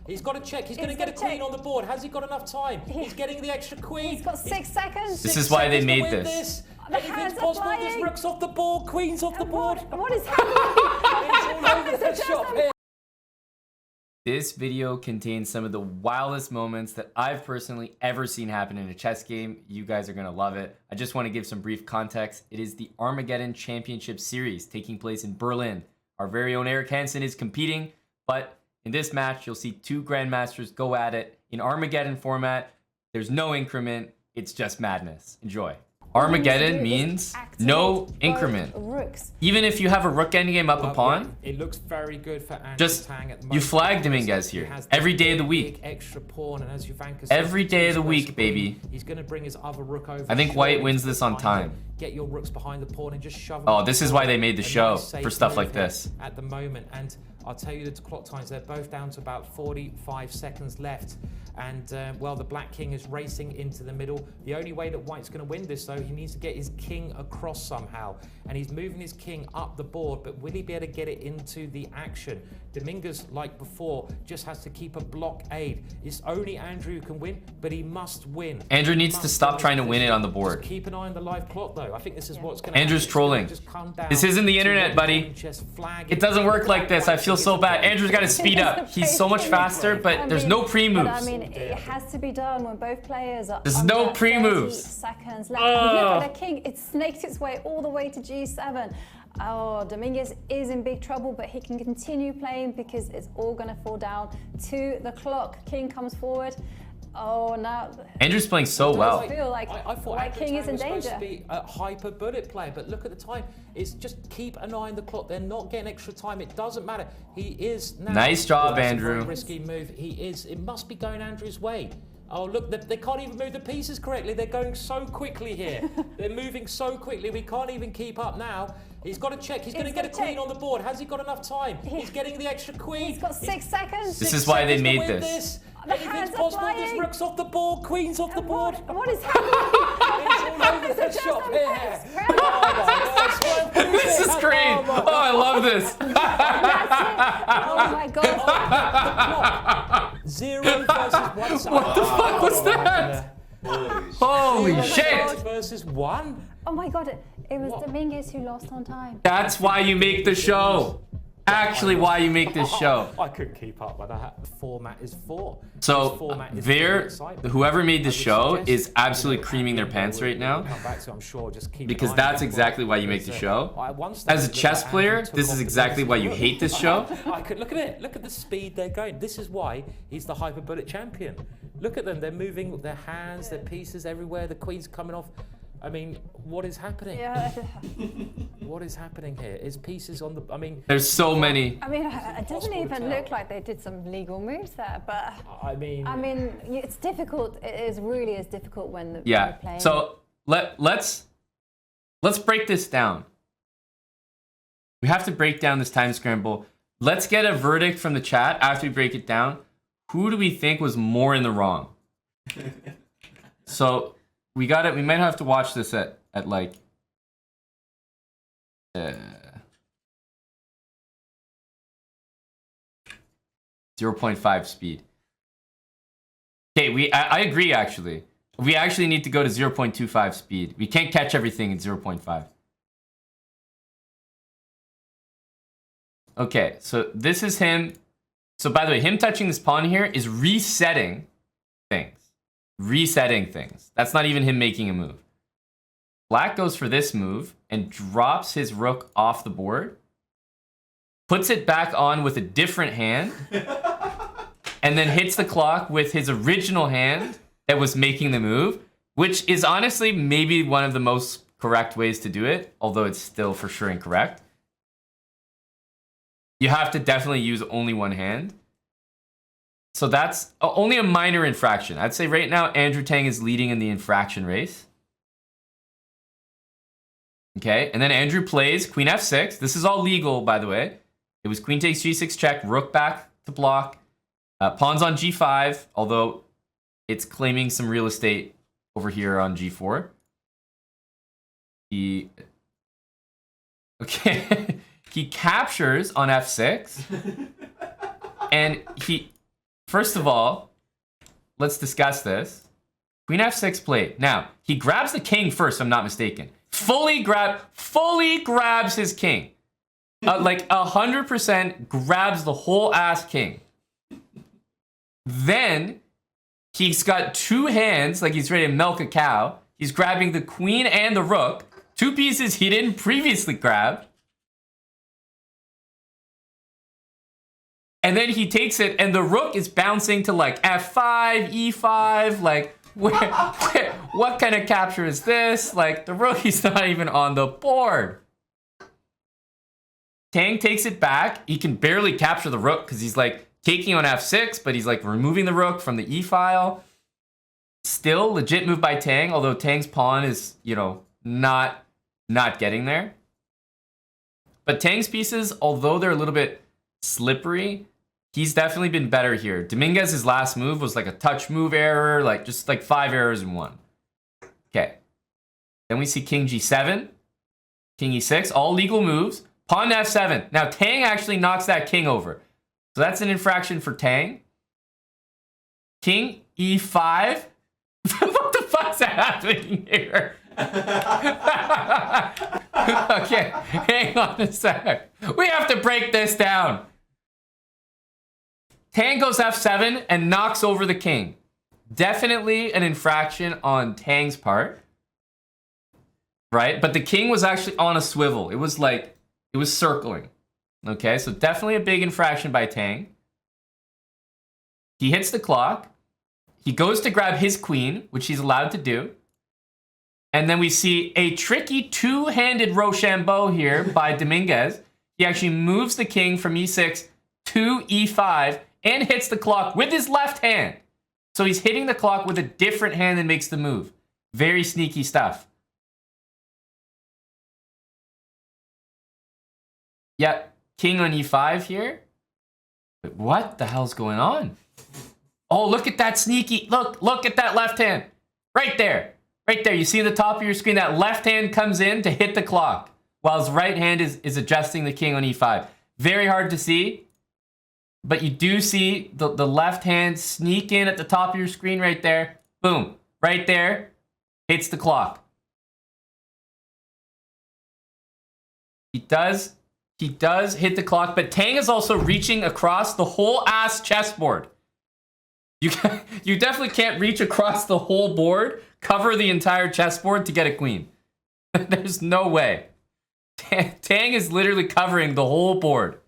He's got to check. He's going to get a queen on the board. Has he got enough time? He's getting the extra queen. He's got 6 seconds. This is why they made this. Anything's possible. There's rooks off the board, queens off the board. What is happening? It's all over the shop here. This video contains some of the wildest moments that I've personally ever seen happen in a chess game. You guys are going to love it. I just want to give some brief context. It is the Armageddon Championship Series taking place in Berlin. Our very own Eric Hansen is competing, but in this match, you'll see 2 grandmasters go at it in Armageddon format. There's no increment. It's just madness. Enjoy. Armageddon means no increment. Even if you have a rook endgame up a pawn, it looks very good for Andrew just Tang at the moment. you flag Dominguez here every day of the week. Extra pawn, and as Jovanka says, Every day of the week, baby. He's going to bring his other rook over. I think White wins this on time. Get your rooks behind the pawn and just shove them. Oh, this is why they made the show, for stuff like this. At the moment, and I'll tell you the clock times, they're both down to about 45 seconds left. And, well, the Black King is racing into the middle. The only way that White's going to win this, though, he needs to get his king across somehow. And he's moving his king up the board, but will he be able to get it into the action? Dominguez, like before, just has to keep a blockade. It's only Andrew who can win, but he must win. Andrew needs to stop trying to win it on the board. Just keep an eye on the live clock, though. I think this is what's going to happen. Andrew's trolling. This isn't the internet, buddy. It doesn't work like this. I feel so bad. Andrew's got to speed up. He's so much faster, but there's no pre-moves. I mean, it has to be done when both players are There's no pre-moves. Seconds left. Look at the king. It snaked its way all the way to G7. Oh, Dominguez is in big trouble, but he can continue playing because it's all going to fall down to the clock. King comes forward. Oh, now Andrew's playing so well. I feel like I thought White King is in danger. Supposed to be a hyper bullet player, but look at the time. It's just keep an eye on the clock. They're not getting extra time. It doesn't matter. He is now. Nice job, That's Andrew. A very risky move. He is. It must be going Andrew's way. Oh, look, they can't even move the pieces correctly. They're going so quickly here. They're moving so quickly. We can't even keep up now. He's got to check. He's going to get a queen on the board. Has he got enough time? He's getting the extra queen. He's got 6 seconds. This is why they made this. Anything's possible. There's rooks off the board, queens off the board. What is happening? It's all over the shop here. Oh my God. This is great. Oh, I love this. Oh my God. 0 versus 1. What the fuck was that? Holy shit. Versus 1? Oh my God. It was Dominguez who lost on time. That's why you make the show. Actually, why you make this show. I couldn't keep up with that. The format is 4. So whoever made this show is absolutely creaming their pants right now, because that's exactly why you make the show. As a chess player, this is exactly why you hate this show. I could look at it. Look at the speed they're going. This is why he's the hyper bullet champion. Look at them. They're moving their hands, their pieces everywhere. The queen's coming off. I mean, what is happening? Yeah. What is happening here? Is pieces on the... I mean... There's so many. I mean, it doesn't even look like they did some legal moves there, but... I mean, it's difficult. It is really is difficult when the yeah. Playing. So let's break this down. We have to break down this time scramble. Let's get a verdict from the chat after we break it down. Who do we think was more in the wrong? So... We might have to watch this at like 0.5 speed. Okay, I agree actually. We actually need to go to 0.25 speed. We can't catch everything in 0.5. Okay, so this is him. So by the way, him touching this pawn here is resetting things. Resetting things. That's not even him making a move. Black goes for this move and drops his rook off the board, puts it back on with a different hand, and then hits the clock with his original hand that was making the move, which is honestly maybe one of the most correct ways to do it, although it's still for sure incorrect. You have to definitely use only one hand. So that's only a minor infraction. I'd say right now, Andrew Tang is leading in the infraction race. Okay, and then Andrew plays queen f6. This is all legal, by the way. It was queen takes g6 check, rook back to block, pawns on g5, although it's claiming some real estate over here on g4. He captures on f6, and First of all, let's discuss this. Queen f6 played. Now, he grabs the king first, if I'm not mistaken. Fully grabs his king. Like 100% grabs the whole ass king. Then, he's got two hands, like he's ready to milk a cow. He's grabbing the queen and the rook. Two pieces he didn't previously grab. And then he takes it, and the rook is bouncing to like f5, e5, like, what kind of capture is this? Like, the rook is not even on the board. Tang takes it back. He can barely capture the rook because he's like taking on f6, but he's like removing the rook from the e file. Still legit move by Tang, although Tang's pawn is, you know, not getting there. But Tang's pieces, although they're a little bit slippery, he's definitely been better here. Dominguez's last move was like a touch move error, like just like 5 errors in one. Okay. Then we see king g7, king e6, all legal moves. Pawn to f7. Now Tang actually knocks that king over. So that's an infraction for Tang. King e5. What the fuck's happening here? Okay, hang on a sec. We have to break this down. Tang goes f7 and knocks over the king. Definitely an infraction on Tang's part. Right? But the king was actually on a swivel. It was like, it was circling. Okay, so definitely a big infraction by Tang. He hits the clock. He goes to grab his queen, which he's allowed to do. And then we see a tricky two-handed Rochambeau here by Dominguez. He actually moves the king from e6 to e5 and hits the clock with his left hand. So he's hitting the clock with a different hand that makes the move. Very sneaky stuff. Yep, king on e5 here. But what the hell's going on? Oh, look at that sneaky, look at that left hand. Right there, right there. You see the top of your screen, that left hand comes in to hit the clock while his right hand is adjusting the king on e5. Very hard to see, but you do see the left hand sneak in at the top of your screen right there. Boom, right there, hits the clock. He does hit the clock, but Tang is also reaching across the whole ass chessboard. You definitely can't reach across the whole board, cover the entire chessboard to get a queen. There's no way. Tang is literally covering the whole board.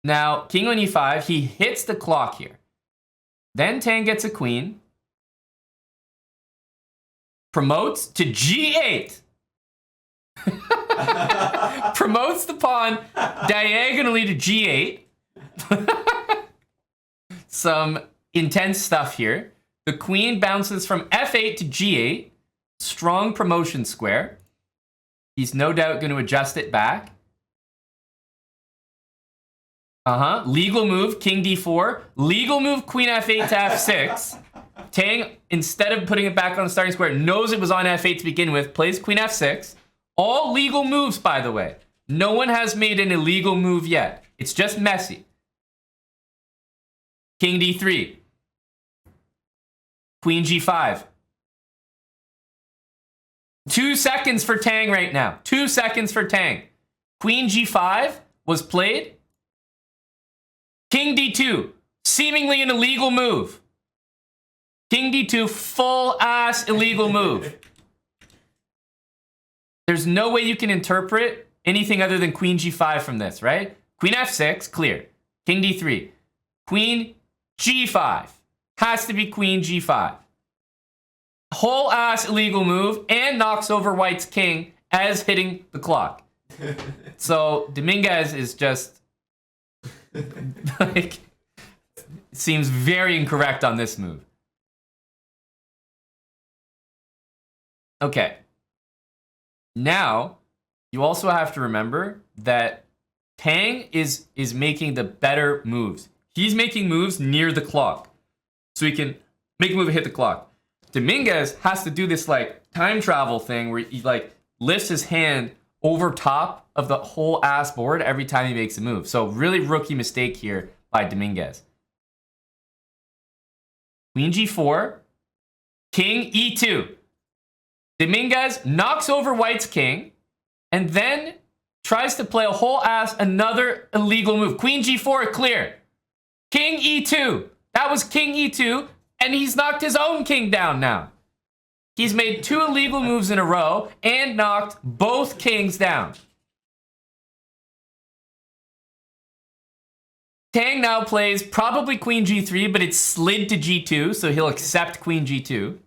Now, king on e5, he hits the clock here. Then Tang gets a queen. Promotes to g8. Promotes the pawn diagonally to g8. Some intense stuff here. The queen bounces from f8 to g8. Strong promotion square. He's no doubt going to adjust it back. Legal move, king d4. Legal move, queen f8 to f6. Tang, instead of putting it back on the starting square, knows it was on f8 to begin with. Plays queen f6. All legal moves, by the way. No one has made an illegal move yet. It's just messy. King d3. Queen g5. 2 seconds for Tang right now. 2 seconds for Tang. Queen g5 was played. King d2. Seemingly an illegal move. King d2, full ass illegal move. There's no way you can interpret anything other than queen g5 from this, right? Queen f6, clear. King d3. Queen g5. Has to be queen g5. Whole ass illegal move and knocks over white's king as hitting the clock. So Dominguez is just like, seems very incorrect on this move. Okay. Now, you also have to remember that Tang is making the better moves. He's making moves near the clock. So he can make a move and hit the clock. Dominguez has to do this like time travel thing where he like lifts his hand over top of the whole ass board every time he makes a move. So really rookie mistake here by Dominguez. Queen G4, King E2. Dominguez knocks over White's king, and then tries to play a whole ass another illegal move. Queen G4 clear. King E2. That was King E2, and he's knocked his own king down now. He's made 2 illegal moves in a row and knocked both kings down. Tang now plays probably Queen G3, but it's slid to G2, so he'll accept Queen G2.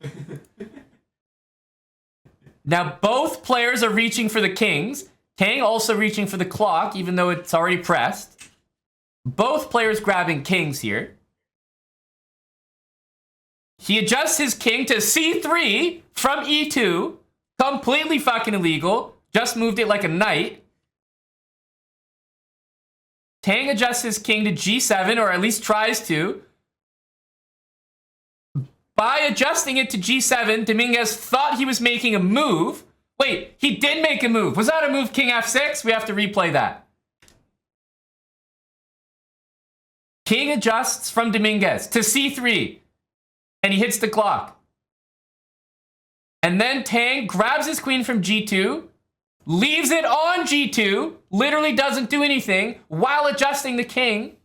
Now both players are reaching for the kings. Tang also reaching for the clock, even though it's already pressed. Both players grabbing kings here. He adjusts his king to C3 from E2. Completely fucking illegal. Just moved it like a knight. Tang adjusts his king to G7, or at least tries to. By adjusting it to G7, Dominguez thought he was making a move. Wait, he did make a move. Was that a move, King F6? We have to replay that. King adjusts from Dominguez to C3, and he hits the clock. And then Tang grabs his queen from G2, leaves it on G2, literally doesn't do anything, while adjusting the king,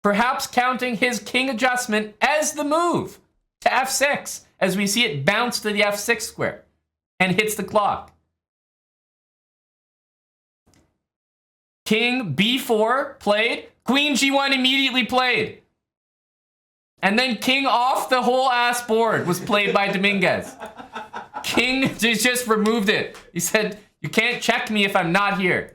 perhaps counting his king adjustment as the move to F6, as we see it bounce to the F6 square, and hits the clock. King B4 played, Queen G1 immediately played. And then King off the whole ass board was played by Dominguez. King just removed it. He said, you can't check me if I'm not here.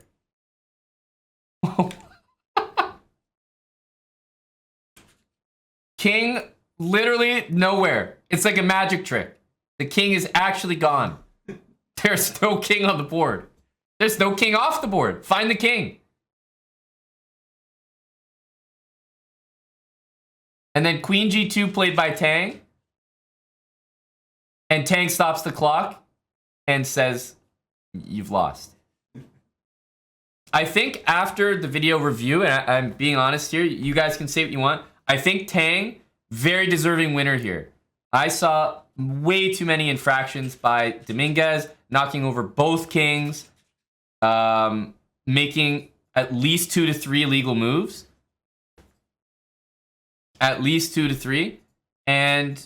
King literally nowhere. It's like a magic trick. The king is actually gone. There's no king on the board. There's no king off the board. Find the king. And then Queen G2 played by Tang. And Tang stops the clock and says, you've lost. I think after the video review, and I'm being honest here, you guys can say what you want. I think Tang, very deserving winner here. I saw way too many infractions by Dominguez, knocking over both kings, making at least 2 to 3 illegal moves. At least 2 to 3. And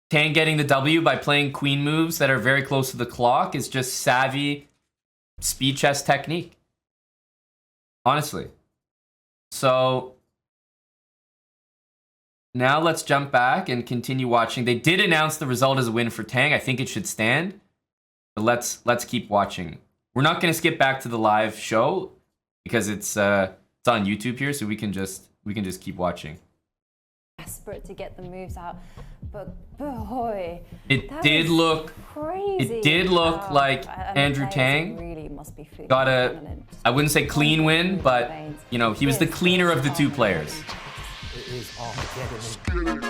Tang getting the W by playing queen moves that are very close to the clock is just savvy speed chess technique. Honestly. So now let's jump back and continue watching. They did announce the result as a win for Tang. I think it should stand. But let's keep watching. We're not going to skip back to the live show because it's on YouTube here, so we can just keep watching. Desperate to get the moves out, but boy, it did look crazy. It did look like Andrew Tang really must be got a, I wouldn't say clean win, but you know, he was the cleaner of the 2 players. It is Armageddon.